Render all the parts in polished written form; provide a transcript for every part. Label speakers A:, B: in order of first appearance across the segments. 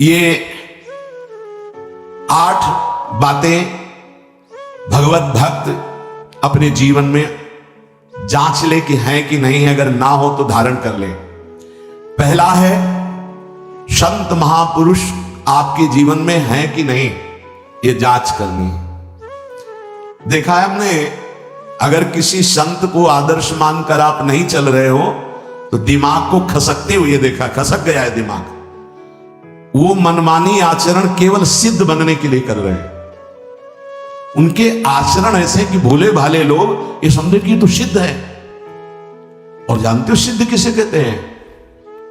A: ये 8 बातें भगवत भक्त अपने जीवन में जांच ले कि हैं कि नहीं है, अगर ना हो तो धारण कर ले। पहला है, संत महापुरुष आपके जीवन में है कि नहीं, ये जांच करनी। देखा है हमने, अगर किसी संत को आदर्श मानकर आप नहीं चल रहे हो तो दिमाग को खसकते हुए देखा, खसक गया है दिमाग। वो मनमानी आचरण केवल सिद्ध बनने के लिए कर रहे हैं। उनके आचरण ऐसे कि भोले भाले लोग ये समझे कि ये तो सिद्ध है। और जानते हो सिद्ध किसे कहते हैं?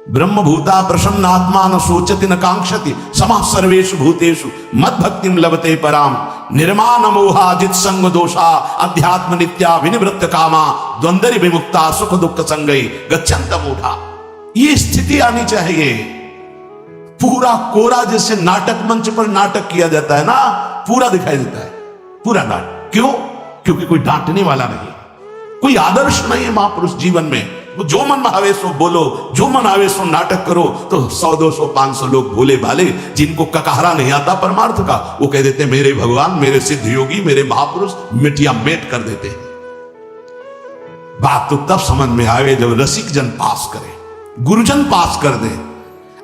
A: ब्रह्म भूता प्रसन्न आत्मा न सोचति न कांक्षति समः सर्वेषु भूतेषु मद भक्तिम लभते पराम निर्माण मोहा जित संग दोषा अध्यात्म नित्या विनिवृत्त कामा द्वंद्वरि विमुक्ता सुख दुख संगई गच्छन्त मूढ़ा। ये स्थिति आनी चाहिए। पूरा कोरा जैसे नाटक मंच पर नाटक किया जाता है ना, पूरा दिखाई देता है, पूरा नाटक। क्यों? क्योंकि कोई डांटने वाला नहीं, कोई आदर्श नहीं है महापुरुष जीवन में। जो मन आवे सो बोलो, जो मन आवे सो नाटक करो, तो 100 200 500 लोग भोले भाले जिनको ककहरा नहीं आता परमार्थ का, वो कह देते मेरे भगवान, मेरे सिद्ध योगी, मेरे महापुरुष मिटिया मेट कर देते हैं। बात तो तब समझ में आवे जब रसिक जन पास करे, गुरुजन पास कर दे।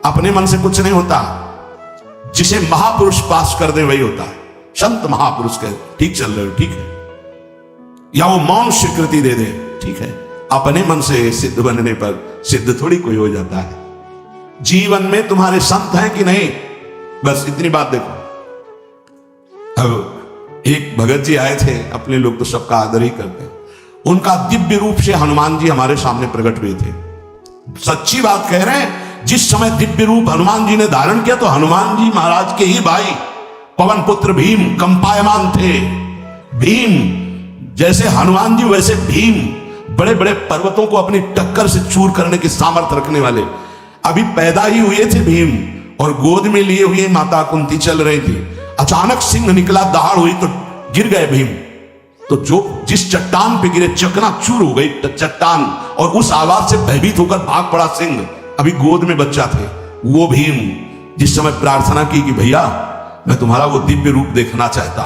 A: अपने मन से कुछ नहीं होता, जिसे महापुरुष पास कर दे वही होता है। संत महापुरुष कहे ठीक चल रहे हो, ठीक है, या वो मौन स्वीकृति दे दे, ठीक है। अपने मन से सिद्ध बनने पर सिद्ध थोड़ी कोई हो जाता है। जीवन में तुम्हारे संत हैं कि नहीं, बस इतनी बात देखो। अब एक भगत जी आए थे, अपने लोग तो सबका आदर ही करते हैं। उनका दिव्य रूप से हनुमान जी हमारे सामने प्रकट हुए थे। सच्ची बात कह रहे हैं, जिस समय दिव्य रूप हनुमान जी ने धारण किया तो हनुमान जी महाराज के ही भाई पवन पुत्र भीम कंपायमान थे। भीम जैसे हनुमान जी वैसे भीम, बड़े बड़े पर्वतों को अपनी टक्कर से चूर करने की सामर्थ्य रखने वाले। अभी पैदा ही हुए थे भीम और गोद में लिए हुए माता कुंती चल रही थी। अचानक सिंह निकला, दहाड़ हुई तो गिर गए भीम। तो जो जिस चट्टान पे गिरे चकनाचूर हो गई चट्टान, और उस आवाज से भयभीत होकर भाग पड़ा सिंह। अभी गोद में बच्चा थे। वो भीम जिस समय प्रार्थना की कि भैया मैं तुम्हारा वो दिव्य रूप देखना चाहता,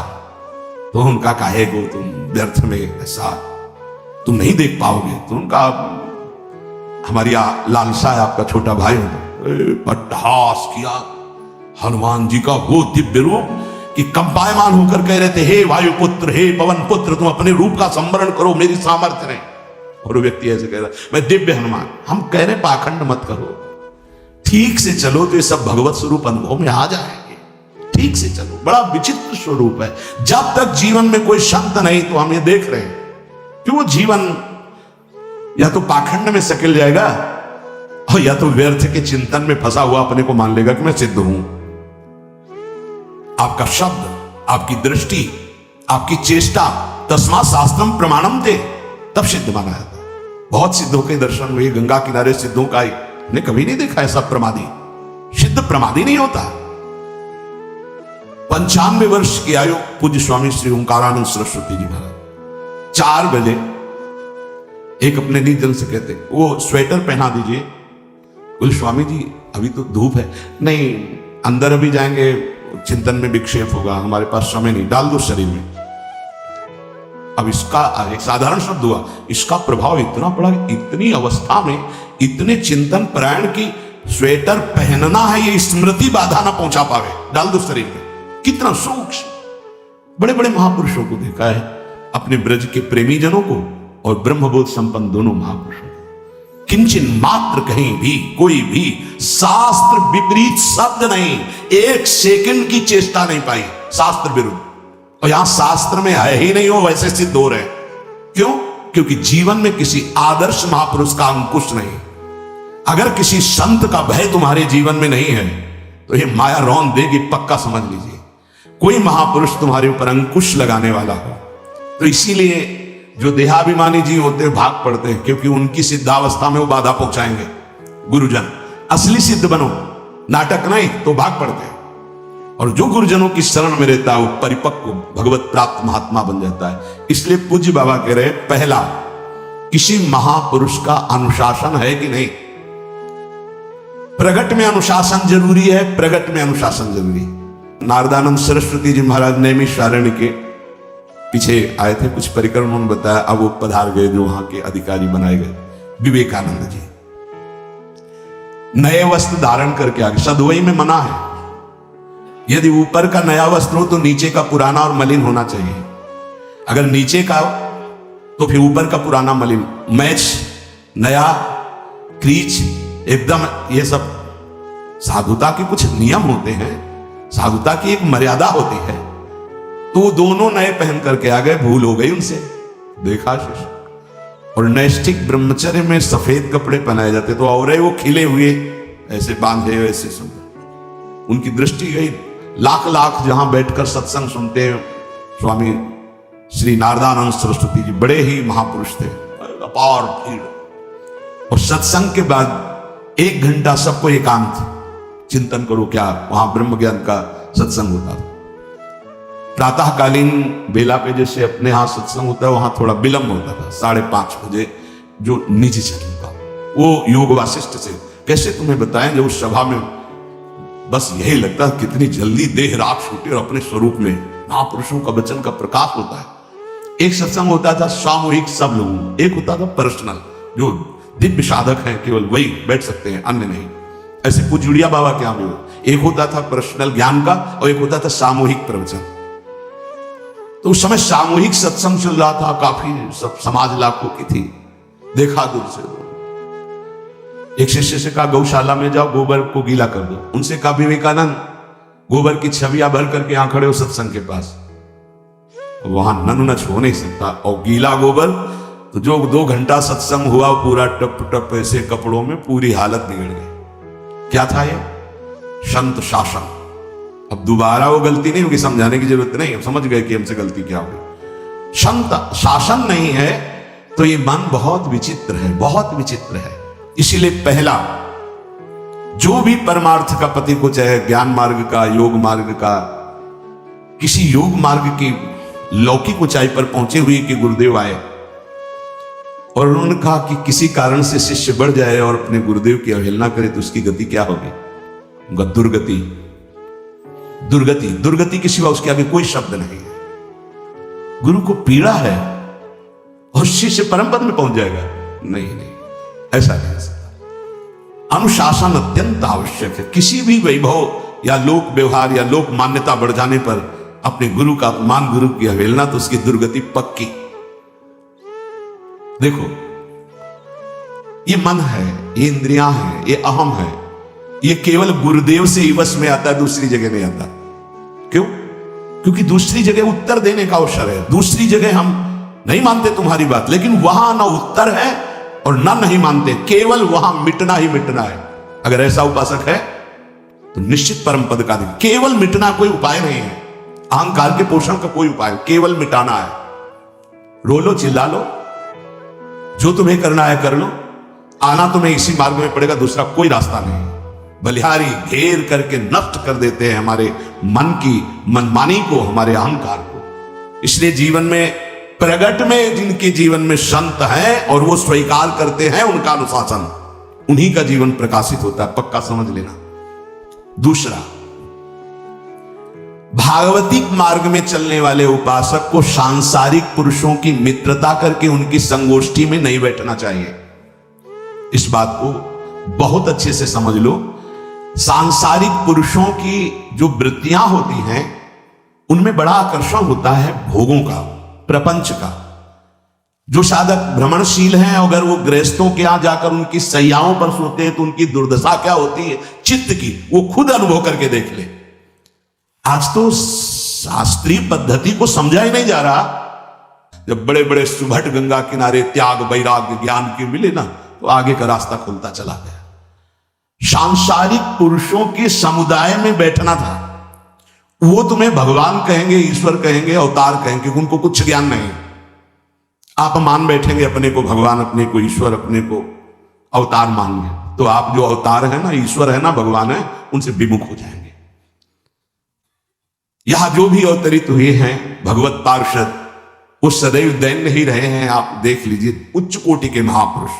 A: तो उनका काहे गो तुम व्यर्थ में ऐसा तुम नहीं देख पाओगे। तो उनका हमारी लालसा है, आपका छोटा भाई हो। पट्टास किया हनुमान जी का वो दिव्य रूप कि कंपायमान होकर कह रहे थे, हे वायुपुत्र, हे पवन पुत्र, तुम अपने रूप का संवरण करो, मेरी सामर्थ्य नहीं। और वो व्यक्ति ऐसे कह रहा, मैं दिव्य हनुमान। हम कह रहे पाखंड मत करो, ठीक से चलो तो ये सब भगवत स्वरूप अनुभव में आ जाएंगे। ठीक से चलो, बड़ा विचित्र स्वरूप है। जब तक जीवन में कोई संत नहीं तो हम ये देख रहे हैं कि वो जीवन या तो पाखंड में सकिल जाएगा और या तो व्यर्थ के चिंतन में फंसा हुआ अपने को मान लेगा कि मैं सिद्ध हूं। आपका शब्द, आपकी दृष्टि, आपकी चेष्टा, तस्मा शास्त्रम प्रमाणम थे, तब सिद्ध माना जाता। बहुत सिद्धों के दर्शन हुए, गंगा किनारे सिद्धों का ने कभी नहीं देखा ऐसा प्रमादी। सिद्ध प्रमादी नहीं होता। 95 वर्ष की आयु पूज्य स्वामी श्री ओंकारानंद सरस्वती जी महाराज 4 बजे एक अपने निजन से कहते, वो स्वेटर पहना दीजिए। बोले स्वामी जी अभी तो धूप है। नहीं, अंदर अभी जाएंगे, चिंतन में विक्षेप होगा, हमारे पास समय नहीं, डाल दो शरीर में। अब इसका एक साधारण शब्द हुआ, इसका प्रभाव इतना पड़ा, इतनी अवस्था में इतने चिंतन परायण की स्वेटर पहनना है, ये स्मृति बाधा ना पहुंचा पावे, डाल दो शरीर में। कितना सूक्ष्म। बड़े बड़े महापुरुषों को देखा है, अपने ब्रज के प्रेमी जनों को और ब्रह्मबोध संपन्न दोनों महापुरुषों को। किंचन मात्र कहीं भी कोई भी शास्त्र विपरीत शब्द नहीं, 1 सेकंड की चेष्टा नहीं पाई शास्त्र विरुद्ध। और यहां शास्त्र में है ही नहीं, हो वैसे सिद्ध हो रहे। क्यों? क्योंकि जीवन में किसी आदर्श महापुरुष का अंकुश नहीं। अगर किसी संत का भय तुम्हारे जीवन में नहीं है तो ये माया रौन देगी, पक्का समझ लीजिए। कोई महापुरुष तुम्हारे ऊपर अंकुश लगाने वाला हो तो इसीलिए जो देहाभिमानी जी होते हैं भाग पड़ते हैं, क्योंकि उनकी सिद्धावस्था में वो बाधा पहुंचाएंगे। गुरुजन असली सिद्ध बनो, नाटक नहीं, तो भाग पड़ते हैं। और जो गुरुजनों की शरण में रहता है वो परिपक्व भगवत प्राप्त महात्मा बन जाता है। इसलिए पूज्य बाबा कह रहे, पहला, किसी महापुरुष का अनुशासन है कि नहीं। प्रगट में अनुशासन जरूरी है, प्रगट में अनुशासन जरूरी है। नारदानंद सरस्वती जी महाराज नैमिषारण्य के पीछे आए थे, कुछ परिक्रम उन्होंने बताया, अब वो पधार गए जो वहां के अधिकारी बनाए गए विवेकानंद जी। नए वस्त्र धारण करके आगे, सदवई में मना है, यदि ऊपर का नया वस्त्र हो तो नीचे का पुराना और मलिन होना चाहिए। अगर नीचे का तो फिर ऊपर का पुराना मलिन, मैच नया क्रीच एकदम, ये सब साधुता के कुछ नियम होते हैं, साधुता की एक मर्यादा होती है। तो दोनों नए पहन करके आ गए, भूल हो गई उनसे, देखा शिष्य। और नैष्ठिक ब्रह्मचर्य में सफेद कपड़े पहनाए जाते, तो और वो खिले हुए ऐसे बांधे ऐसे सुंदर, उनकी दृष्टि गई। लाख लाख जहां बैठकर सत्संग सुनते हैं, स्वामी श्री नारदानंद सरस्वती जी बड़े ही महापुरुष थे, अपार भीड़। और सत्संग के बाद 1 घंटा सबको एकांत चिंतन करो, क्या वहां ब्रह्म ज्ञान का सत्संग होता था। प्रातःकालीन बेला पे जैसे अपने यहां सत्संग होता है, वहां थोड़ा विलंब होता था, 5:30 बजे जो निजी चैनल का, वो योग वासिष्ठ से कैसे तुम्हें बताएं, जब उस सभा में बस यही लगता है कितनी जल्दी देह राख छूटे और अपने स्वरूप में महापुरुषों का वचन का प्रकाश होता है। एक सत्संग होता था सामूहिक सब लोगों, एक होता था पर्सनल, जो दिव्य साधक हैं केवल वही बैठ सकते हैं, अन्य नहीं। ऐसे पूज्य बाबा के यहाँ एक होता था पर्सनल ज्ञान का और एक होता था सामूहिक प्रवचन। तो उस समय सामूहिक सत्संग चल रहा था, काफी सब समाज लाखों की थी, देखा दूर से। एक शिष्य से कहा गौशाला में जाओ, गोबर को गीला कर दो। उनसे कहा विवेकानंद गोबर की छवियां भर करके यहां खड़े हो सत्संग के पास, वहां ननुनच हो नहीं सकता, और गीला गोबर तो जो 2 घंटा सत्संग हुआ पूरा टप टप ऐसे कपड़ों में, पूरी हालत बिगड़ गई। क्या था ये? संत शासन। अब दोबारा वो गलती नहीं होगी, समझाने की जरूरत नहीं, अब समझ गए कि हमसे गलती क्या होगी। संत शासन नहीं है तो ये मन बहुत विचित्र है, बहुत विचित्र है। इसीलिए पहला जो भी परमार्थ का पति को, चाहे ज्ञान मार्ग का, योग मार्ग का, किसी योग मार्ग की लौकिक ऊंचाई पर पहुंचे हुए कि गुरुदेव आए और उन्होंने कहा कि किसी कारण से शिष्य बढ़ जाए और अपने गुरुदेव की अवहेलना करे तो उसकी गति क्या होगी? उनका दुर्गति, दुर्गति, दुर्गति के सिवा उसके आगे कोई शब्द नहीं है। गुरु को पीड़ा है और शिष्य परम पद में पहुंच जाएगा? नहीं नहीं, ऐसा नहीं हो सकता। अनुशासन अत्यंत आवश्यक है। किसी भी वैभव या लोक व्यवहार या लोक मान्यता बढ़ जाने पर अपने गुरु का अपमान, गुरु की अवहेलना, तो उसकी दुर्गति पक्की। देखो, ये मन है, ये इंद्रियां हैं, ये अहम है, ये केवल गुरुदेव से ही वश में आता है, दूसरी जगह नहीं आता। क्यों? क्योंकि दूसरी जगह उत्तर देने का अवसर है। दूसरी जगह हम नहीं मानते तुम्हारी बात, लेकिन वहां ना उत्तर है और ना नहीं मानते, केवल वहां मिटना ही मिटना है। अगर ऐसा उपासक है तो निश्चित परम पद का अधिकारी। केवल मिटना कोई उपाय नहीं है, अहंकार के पोषण का कोई उपाय, केवल मिटाना है। रो लो, चिल्ला लो, जो तुम्हें करना है कर लो, आना तुम्हें इसी मार्ग में पड़ेगा, दूसरा कोई रास्ता नहीं। बलिहारी घेर करके नष्ट कर देते हैं हमारे मन की मनमानी को, हमारे अहंकार को। इसलिए जीवन में प्रगट में जिनके जीवन में संत हैं और वो स्वीकार करते हैं उनका अनुशासन, उन्हीं का जीवन प्रकाशित होता है, पक्का समझ लेना। दूसरा, भागवतिक मार्ग में चलने वाले उपासक को सांसारिक पुरुषों की मित्रता करके उनकी संगोष्ठी में नहीं बैठना चाहिए। इस बात को बहुत अच्छे से समझ लो। सांसारिक पुरुषों की जो वृत्तियां होती हैं उनमें बड़ा आकर्षण होता है भोगों का, प्रपंच का। जो साधक भ्रमणशील हैं, अगर वो गृहस्थों के यहां जाकर उनकी सैयाओं पर सोते हैं तो उनकी दुर्दशा क्या होती है चित्त की, वो खुद अनुभव करके देख ले। आज तो शास्त्रीय पद्धति को समझा ही नहीं जा रहा। जब बड़े बड़े सुभट गंगा किनारे त्याग वैराग्य ज्ञान के मिले ना, तो आगे का रास्ता खुलता चला गया। सांसारिक पुरुषों के समुदाय में बैठना था। वो तुम्हें भगवान कहेंगे, ईश्वर कहेंगे, अवतार कहेंगे, उनको कुछ ज्ञान नहीं। आप मान बैठेंगे अपने को भगवान, अपने को ईश्वर, अपने को अवतार मानेंगे, तो आप जो अवतार है ना, ईश्वर है ना, भगवान है, उनसे विमुख हो जाएंगे। यहां जो भी अवतरित हुए हैं भगवत पार्षद, वो सदैव दैन्य ही रहे हैं। आप देख लीजिए, उच्च कोटि के महापुरुष,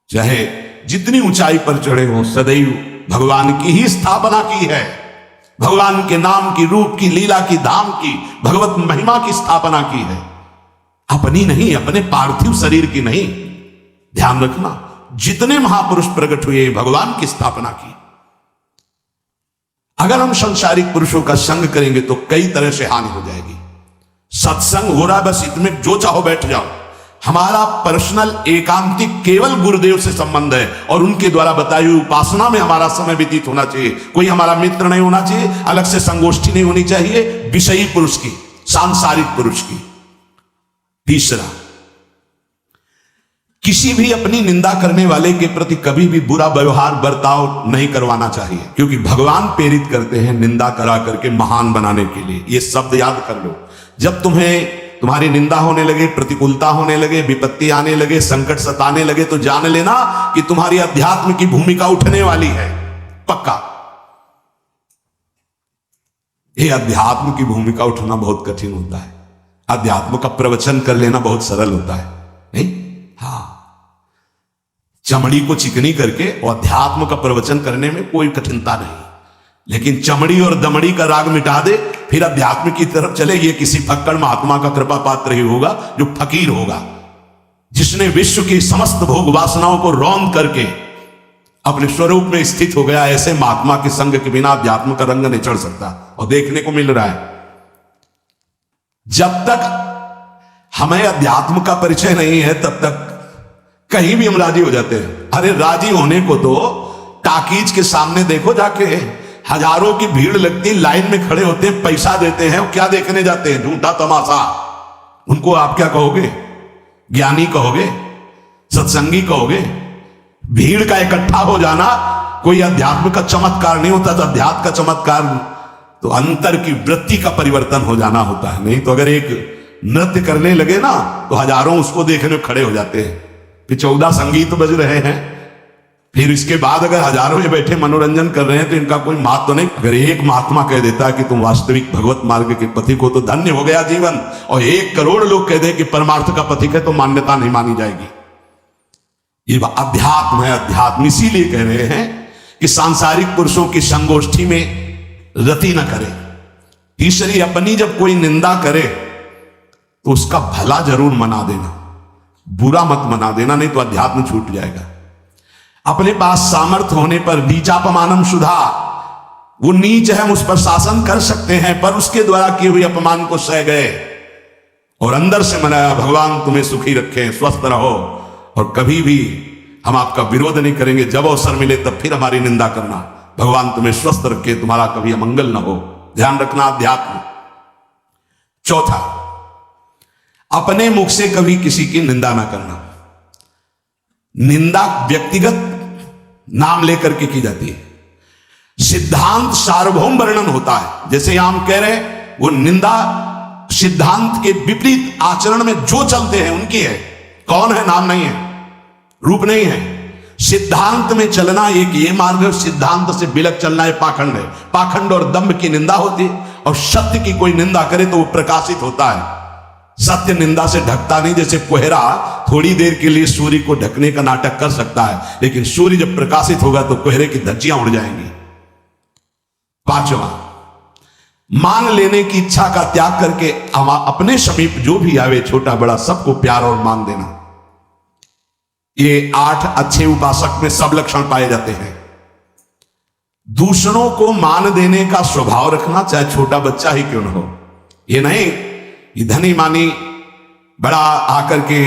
A: चाहे जितनी ऊंचाई पर चढ़े हों सदैव भगवान की ही स्थापना की है, भगवान के नाम की, रूप की, लीला की, धाम की, भगवत महिमा की स्थापना की है, अपनी नहीं, अपने पार्थिव शरीर की नहीं। ध्यान रखना, जितने महापुरुष प्रकट हुए भगवान की स्थापना की। अगर हम संसारिक पुरुषों का संग करेंगे तो कई तरह से हानि हो जाएगी। सत्संग हो रहा है, बस इसमें जो चाहो बैठ जाओ। हमारा पर्सनल एकांतिक केवल गुरुदेव से संबंध है और उनके द्वारा बताई हुई उपासना में हमारा समय व्यतीत होना चाहिए। कोई हमारा मित्र नहीं होना चाहिए, अलग से संगोष्ठी नहीं होनी चाहिए विषयी पुरुष की, सांसारिक पुरुष की। तीसरा, किसी भी अपनी निंदा करने वाले के प्रति कभी भी बुरा व्यवहार बर्ताव नहीं करवाना चाहिए, क्योंकि भगवान प्रेरित करते हैं निंदा करा करके महान बनाने के लिए। ये शब्द याद कर लो। जब तुम्हारी निंदा होने लगे, प्रतिकूलता होने लगे, विपत्ति आने लगे, संकट सताने लगे, तो जान लेना कि तुम्हारी अध्यात्म की भूमिका उठने वाली है, पक्का। ये अध्यात्म की भूमिका उठना बहुत कठिन होता है। अध्यात्म का प्रवचन कर लेना बहुत सरल होता है, नहीं? हाँ, चमड़ी को चिकनी करके और अध्यात्म का प्रवचन करने में कोई कठिनता नहीं, लेकिन चमड़ी और दमड़ी का राग मिटा दे फिर अध्यात्म की तरफ चले, ये किसी फक्कड़ महात्मा का कृपा पात्र ही होगा जो फकीर होगा, जिसने विश्व की समस्त भोग वासनाओं को रौंद करके अपने स्वरूप में स्थित हो गया। ऐसे महात्मा के संग के बिना अध्यात्म का रंग नहीं चढ़ सकता, और देखने को मिल रहा है। जब तक हमें अध्यात्म का परिचय नहीं है तब तक कहीं भी हम राजी हो जाते हैं। अरे राजी होने को तो टाकीज के सामने देखो जाके, हजारों की भीड़ लगती, लाइन में खड़े होते हैं, पैसा देते हैं, क्या देखने जाते हैं? झूठा तमाशा। उनको आप क्या कहोगे? ज्ञानी कहोगे? सत्संगी कहोगे? भीड़ का इकट्ठा हो जाना कोई अध्यात्म का चमत्कार नहीं होता। तो अध्यात्म का चमत्कार तो अंतर की वृत्ति का परिवर्तन हो जाना होता है। नहीं तो अगर एक नृत्य करने लगे ना तो हजारों उसको देखने खड़े हो जाते हैं, फिर 14 संगीत बज रहे हैं, फिर इसके बाद अगर हजारों में बैठे मनोरंजन कर रहे हैं तो इनका कोई महत्व तो नहीं। अगर एक महात्मा कह देता है कि तुम वास्तविक भगवत मार्ग के पथिक हो तो धन्य हो गया जीवन, और 1 करोड़ लोग कह दे कि परमार्थ का पथिक है तो मान्यता नहीं मानी जाएगी। ये अध्यात्म है। अध्यात्म इसीलिए कह रहे हैं कि सांसारिक पुरुषों की संगोष्ठी में रति न करे। तीसरी, अपनी जब कोई निंदा करे तो उसका भला जरूर मना देना, बुरा मत मना देना, नहीं तो अध्यात्म छूट जाएगा। अपने पास सामर्थ्य होने पर नीचापमानम सुधा, वो नीच है, हम उस पर शासन कर सकते हैं, पर उसके द्वारा किए हुए अपमान को सह गए और अंदर से मनाया, भगवान तुम्हें सुखी रखें, स्वस्थ रहो, और कभी भी हम आपका विरोध नहीं करेंगे। जब अवसर मिले तब फिर हमारी निंदा करना, भगवान तुम्हें स्वस्थ रखे, तुम्हारा कभी अमंगल न हो। ध्यान रखना अध्यात्म। चौथा, अपने मुख से कभी किसी की निंदा ना करना। निंदा व्यक्तिगत नाम लेकर के की जाती है, सिद्धांत सार्वभौम वर्णन होता है। जैसे यहां हम कह रहे हैं, वो निंदा सिद्धांत के विपरीत आचरण में जो चलते हैं उनकी है। कौन है? नाम नहीं है, रूप नहीं है। सिद्धांत में चलना एक ये मार्ग है, सिद्धांत से बिलक चलना है पाखंड है। पाखंड और दंभ की निंदा होती है, और सत्य की कोई निंदा करे तो वो प्रकाशित होता है। सत्य निंदा से ढकता नहीं। जैसे कोहरा थोड़ी देर के लिए सूर्य को ढकने का नाटक कर सकता है, लेकिन सूर्य जब प्रकाशित होगा तो कोहरे की धज्जियां उड़ जाएंगी। पांचवा, मान लेने की इच्छा का त्याग करके अपने समीप जो भी आवे, छोटा बड़ा सबको प्यार और मान देना। ये 8 अच्छे उपासक में सब लक्षण पाए जाते हैं। दूसरों को मान देने का स्वभाव रखना, चाहे छोटा बच्चा ही क्यों न हो। ये नहीं कि धनी मानी बड़ा आकर के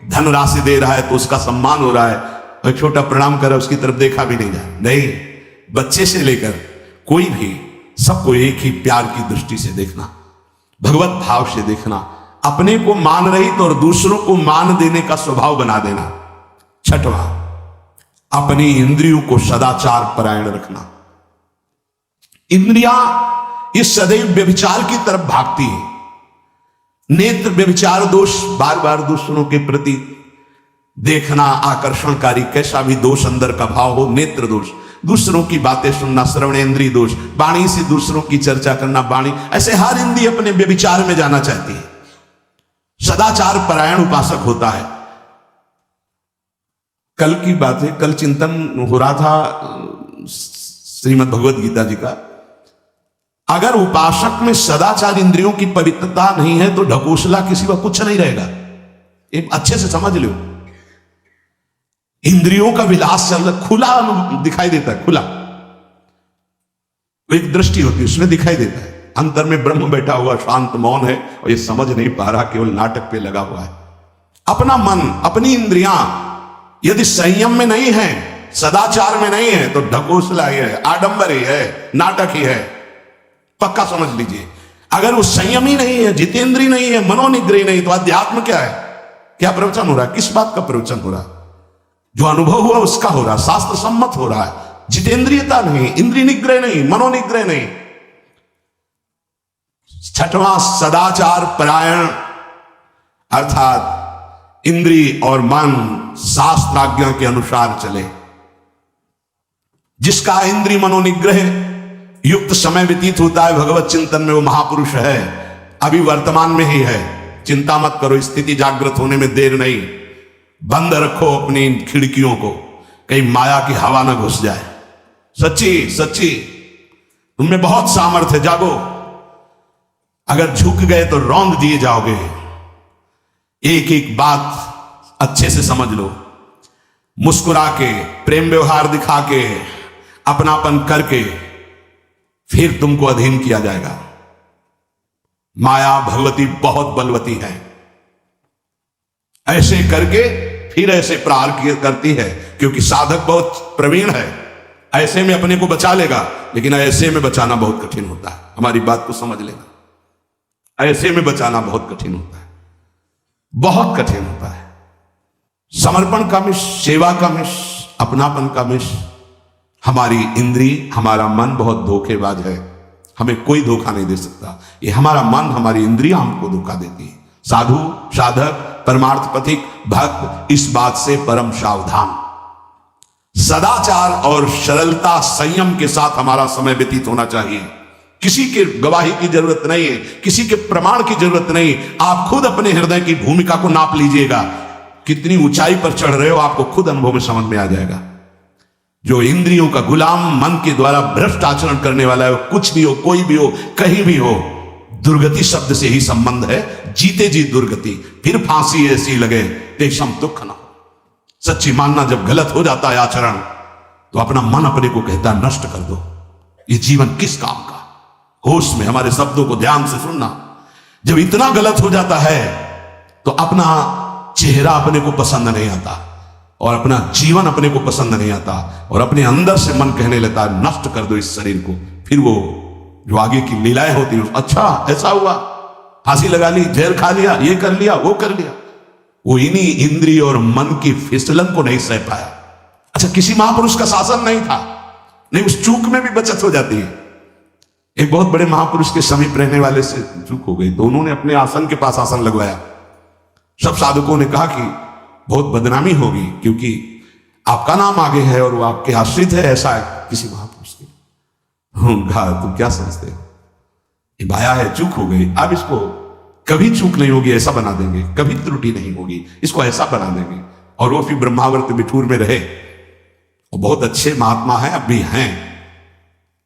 A: धन राशि दे रहा है तो उसका सम्मान हो रहा है, और छोटा प्रणाम कर उसकी तरफ देखा भी नहीं जाए। नहीं, बच्चे से लेकर कोई भी सबको एक ही प्यार की दृष्टि से देखना, भगवत भाव से देखना। अपने को मान रहित और दूसरों को मान देने का स्वभाव बना देना। छठवां, अपनी इंद्रियों को सदाचार परायण रखना। इंद्रियां ये सदैव व्यभिचार की तरफ भागती है। नेत्र व्यभिचार दोष, बार बार दूसरों के प्रति देखना आकर्षणकारी, कैसा भी दोष अंदर का भाव हो, नेत्र दोष। दूसरों की बातें सुनना, श्रवणेंद्रिय दोष। वाणी से दूसरों की चर्चा करना, वाणी, ऐसे हर इंद्रिय अपने व्यभिचार में जाना चाहती है। सदाचार परायण उपासक होता है। कल की बात है, कल चिंतन हो रहा था श्रीमद् भगवत गीता जी का। अगर उपासक में सदाचार इंद्रियों की पवित्रता नहीं है तो ढकोसला किसी का कुछ नहीं रहेगा। एक अच्छे से समझ लो, इंद्रियों का विलास चल रहा, खुला दिखाई देता है, खुला एक दृष्टि होती है उसमें दिखाई देता है, अंतर में ब्रह्म बैठा हुआ शांत मौन है और ये समझ नहीं पा रहा, केवल नाटक पे लगा हुआ है। अपना मन, अपनी इंद्रियां यदि संयम में नहीं है, सदाचार में नहीं है तो ढकोसला ही है, आडंबर ही है, नाटक ही है। पक्का समझ लीजिए, अगर वो संयम ही नहीं है, जितेंद्रिय नहीं है, मनोनिग्रह नहीं, तो अध्यात्म क्या है? क्या प्रवचन हो रहा है? किस बात का प्रवचन हो रहा है? जो अनुभव हुआ उसका हो रहा है, शास्त्र सम्मत हो रहा है। जितेंद्रियता नहीं, इंद्रिय निग्रह नहीं, मनोनिग्रह नहीं। छठवां सदाचार परायण, अर्थात इंद्रिय और मन शास्त्राज्ञा के अनुसार चले। जिसका इंद्रिय मनोनिग्रह युक्त समय व्यतीत होता है भगवत चिंतन में, वो महापुरुष है, अभी वर्तमान में ही है। चिंता मत करो, स्थिति जागृत होने में देर नहीं। बंद रखो अपनी खिड़कियों को, कहीं माया की हवा ना घुस जाए। सच्ची सच्ची तुमने बहुत सामर्थ्य, जागो। अगर झुक गए तो रौंद दिए जाओगे। एक एक बात अच्छे से समझ लो। मुस्कुरा के, प्रेम व्यवहार दिखा के, अपनापन करके फिर तुमको अधीन किया जाएगा। माया भगवती बहुत बलवती है, ऐसे करके फिर ऐसे प्रहार करती है, क्योंकि साधक बहुत प्रवीण है, ऐसे में अपने को बचा लेगा, लेकिन ऐसे में बचाना बहुत कठिन होता है। हमारी बात को समझ लेना, ऐसे में बचाना बहुत कठिन होता है, बहुत कठिन होता है। समर्पण का मिश, सेवा का मिश, अपनापन का मिश। हमारी इंद्री, हमारा मन बहुत धोखेबाज है, हमें कोई धोखा नहीं दे सकता। ये हमारा मन, हमारी इंद्रियां हमको धोखा देती है। साधु, साधक, परमार्थ पथिक, भक्त इस बात से परम सावधान। सदाचार और सरलता, संयम के साथ हमारा समय व्यतीत होना चाहिए। किसी के गवाही की जरूरत नहीं है, किसी के प्रमाण की जरूरत नहीं। आप खुद अपने हृदय की भूमिका को नाप लीजिएगा, कितनी ऊंचाई पर चढ़ रहे हो, आपको खुद अनुभव में समझ में आ जाएगा। जो इंद्रियों का गुलाम, मन के द्वारा भ्रष्ट आचरण करने वाला है, कुछ भी हो, कोई भी हो, कहीं भी हो, दुर्गति शब्द से ही संबंध है। जीते जी दुर्गति, फिर फांसी ऐसी लगे तेषम दुख न हो। सच्ची मानना, जब गलत हो जाता है आचरण, तो अपना मन अपने को कहता है नष्ट कर दो, ये जीवन किस काम का। होश में हमारे शब्दों को ध्यान से सुनना। जब इतना गलत हो जाता है तो अपना चेहरा अपने को पसंद नहीं आता, और अपना जीवन अपने को पसंद नहीं आता, और अपने अंदर से मन कहने लगता है नष्ट कर दो इस शरीर को। फिर वो जो आगे की लीलाएं होती है, अच्छा ऐसा हुआ, फांसी लगा ली, जहर खा लिया, ये कर लिया, वो कर लिया। वो इन्हीं इंद्रिय और मन की फिसलन को नहीं सह पाया। अच्छा, किसी महापुरुष का शासन नहीं था, नहीं, उस चूक में भी बचत हो जाती है। एक बहुत बड़े महापुरुष के समीप रहने वाले से चूक हो गई, तो उन्होंने अपने आसन के पास आसन लगवाया। सब साधकों ने कहा कि बहुत बदनामी होगी, क्योंकि आपका नाम आगे है और वो आपके आश्रित है, ऐसा है किसी महापुरुष की। कहा तुम क्या समझते हो, ये बाया है, चूक हो गई, अब इसको कभी चूक नहीं होगी, ऐसा बना देंगे, कभी त्रुटि नहीं होगी, इसको ऐसा बना देंगे। और वो फिर ब्रह्मावर्त बिठूर में रहे, वो बहुत अच्छे महात्मा है, अब भी हैं।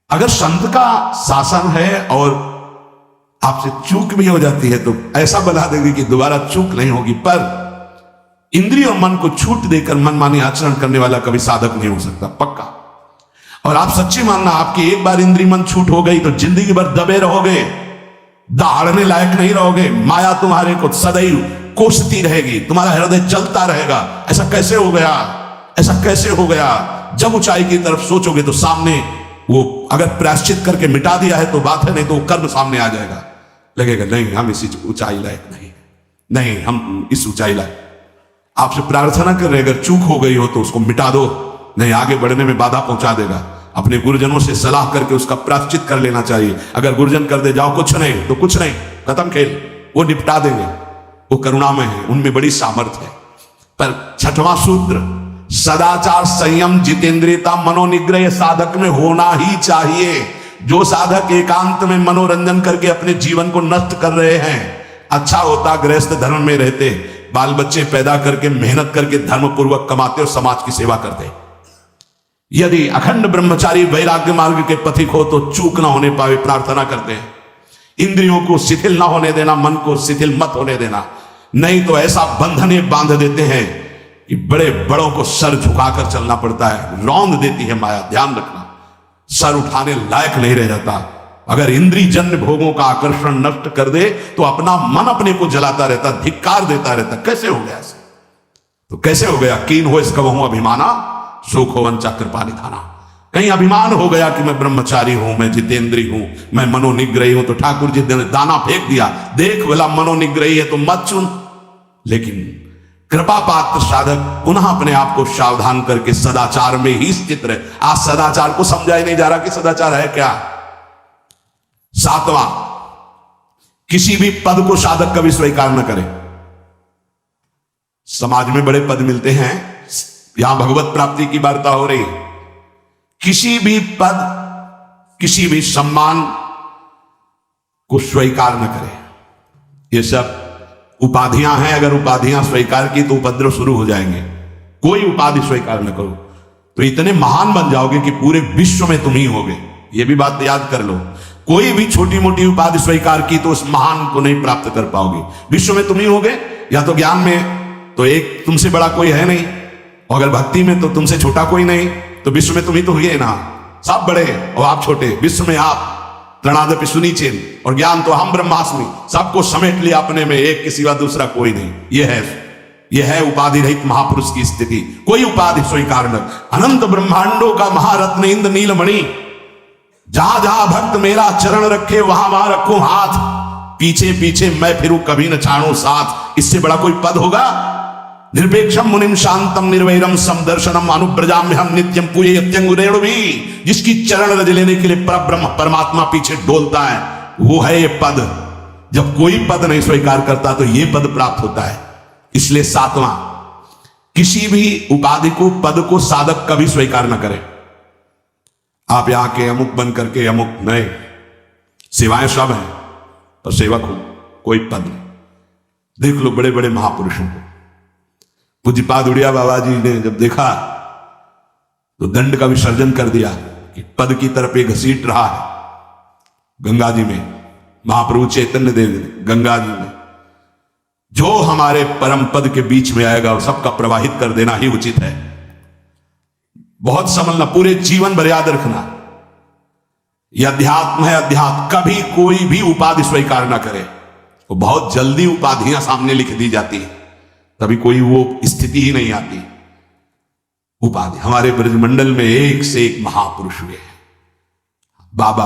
A: अगर संत का शासन है और आपसे चूक भी हो जाती है तो ऐसा बना देंगे कि दोबारा चूक नहीं होगी। पर इंद्रिय और मन को छूट देकर मनमानी आचरण करने वाला कभी साधक नहीं हो सकता, पक्का। और आप सच्ची मानना, आपकी एक बार इंद्रिय मन छूट हो गई तो जिंदगी भर दबे रहोगे, दहाड़ने लायक नहीं रहोगे। माया तुम्हारे को सदैव कोसती रहेगी, तुम्हारा हृदय चलता रहेगा, ऐसा कैसे हो गया, ऐसा कैसे हो गया। जब ऊंचाई की तरफ सोचोगे तो सामने वो अगर प्रायश्चित करके मिटा दिया है तो बात है, नहीं तो कर्म सामने आ जाएगा। लगेगा नहीं, हम इसी ऊंचाई लायक नहीं, हम इस ऊंचाई लायक। आपसे प्रार्थना कर रहे, अगर चूक हो गई हो तो उसको मिटा दो, नहीं आगे बढ़ने में बाधा पहुंचा देगा। अपने गुरुजनों से सलाह करके उसका प्रायश्चित कर लेना चाहिए। अगर गुरुजन कर दे जाओ कुछ नहीं तो कुछ नहीं, खत्म खेल, वो निपटा देंगे, वो करुणामय है, उनमें बड़ी सामर्थ्य है। पर छठवां सूत्र, सदाचार, संयम, जितेंद्रियता, मनोनिग्रह साधक में होना ही चाहिए। जो साधक एकांत में मनोरंजन करके अपने जीवन को नष्ट कर रहे हैं, अच्छा होता गृहस्थ धर्म में रहते, बाल बच्चे पैदा करके मेहनत करके धर्म पूर्वक कमाते और समाज की सेवा करते। यदि अखंड ब्रह्मचारी वैराग्य मार्ग के पथिक हो तो चूक ना होने पावे प्रार्थना करते हैं। इंद्रियों को शिथिल ना होने देना, मन को शिथिल मत होने देना, नहीं तो ऐसा बंधने बांध देते हैं कि बड़े बड़ों को सर झुकाकर चलना पड़ता है। रौंद देती है माया, ध्यान रखना, सर उठाने लायक नहीं रह जाता। अगर इंद्रिय जन्य भोगों का आकर्षण नष्ट कर दे तो अपना मन अपने को जलाता रहता, धिक्कार देता रहता। कैसे हो गया ऐसे? तो कैसे हो गया? कीन हो इसका बहु अभिमाना, सुख हो वंचा कृपा निधाना। कहीं अभिमान हो गया कि मैं ब्रह्मचारी हूं, मैं जितेंद्री हूं, मैं मनोनिग्रही हूं, तो ठाकुर जी ने दाना फेंक दिया, देख भला मनोनिग्रही है तो मत चुन। लेकिन कृपा पात्र साधक पुनः अपने आप को सावधान करके सदाचार में ही स्थित रहे। आज सदाचार को समझा ही नहीं जा रहा कि सदाचार है क्या। 7वां, किसी भी पद को साधक कभी स्वीकार न करे। समाज में बड़े पद मिलते हैं, यहां भगवत प्राप्ति की वार्ता हो रही। किसी भी पद, किसी भी सम्मान को स्वीकार न करे। ये सब उपाधियां हैं, अगर उपाधियां स्वीकार की तो उपद्रव शुरू हो जाएंगे। कोई उपाधि स्वीकार न करो तो इतने महान बन जाओगे कि पूरे विश्व में तुम ही होगे। ये भी बात याद कर लो, कोई भी छोटी मोटी उपाधि स्वीकार की तो उस महान को नहीं प्राप्त कर पाओगे। विश्व में तुम ही होगे, या तो ज्ञान में तो एक तुमसे बड़ा कोई है नहीं, और अगर भक्ति में तो तुमसे छोटा कोई नहीं, तो विश्व में तुम ही तो हुए ना। सब बड़े और आप छोटे, विश्व में आप तृणादपि सुनीचेन, और ज्ञान तो हम ब्रह्मास्मि, सबको समेट लिया अपने में, एक के सिवा दूसरा कोई नहीं। यह है उपाधि रहित महापुरुष की स्थिति। कोई उपाधि स्वीकार न। अनंत ब्रह्मांडों का महारत्न इंद्र नीलमणि, जहां जहां भक्त मेरा चरण रखे वहां वहां रखूं हाथ, पीछे पीछे मैं फिरूं कभी न छाड़ूं साथ। इससे बड़ा कोई पद होगा? निरपेक्षम मुनिम शांतम निर्वैरम समदर्शनम अनुब्रजाम्य हम नित्यम पूये यत्यंगुरेणु भी। जिसकी चरण रज लेने के लिए परब्रह्म परमात्मा पीछे डोलता है, वो है ये पद। जब कोई पद नहीं स्वीकार करता तो ये पद प्राप्त होता है। इसलिए 7वां, किसी भी उपाधि को, पद को साधक कभी स्वीकार न करे। आप यहां के अमुक बन करके अमुक नहीं, सेवाएं सब हैं पर सेवक हो, कोई पद नहीं। देख लो बड़े बड़े महापुरुषों को। पूज्यपाद उड़िया बाबा जी ने जब देखा तो दंड का विसर्जन कर दिया कि पद की तरफ एक घसीट रहा है। गंगा जी में महाप्रभु चैतन्य देव ने गंगा जी में, जो हमारे परम पद के बीच में आएगा सबका प्रवाहित कर देना ही उचित है। बहुत समझना, पूरे जीवन भर याद रखना, यह अध्यात्म है। अध्यात्म कभी कोई भी उपाधि स्वीकार ना करे। वो बहुत जल्दी उपाधियां सामने लिख दी जाती है, तभी कोई वो स्थिति ही नहीं आती। उपाधि, हमारे ब्रजमंडल में एक से एक महापुरुष हुए हैं। बाबा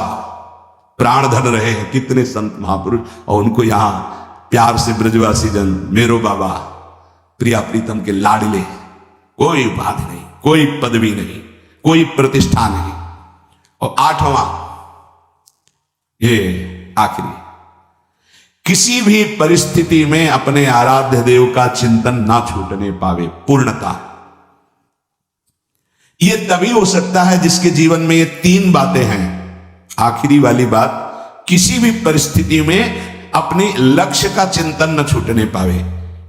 A: प्राण धन रहे हैं, कितने संत महापुरुष, और उनको यहां प्यार से ब्रजवासी जन मेरो बाबा, प्रिया प्रीतम के लाडले। कोई उपाधि नहीं, कोई पदवी नहीं, कोई प्रतिष्ठा नहीं। और 8वां, ये आखिरी, किसी भी परिस्थिति में अपने आराध्य देव का चिंतन ना छूटने पावे। पूर्णता ये तभी हो सकता है जिसके जीवन में ये 3 बातें हैं। आखिरी वाली बात, किसी भी परिस्थिति में अपने लक्ष्य का चिंतन न छूटने पावे।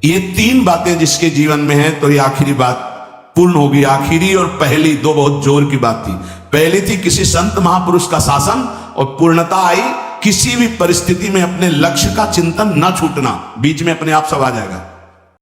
A: ये 3 बातें जिसके जीवन में है तो ये आखिरी बात पूर्ण होगी। आखिरी और पहली 2 बहुत जोर की बात थी। पहली थी किसी संत महापुरुष का शासन, और पूर्णता आई किसी भी परिस्थिति में अपने लक्ष्य का चिंतन न छूटना। बीच में अपने आप सब आ जाएगा।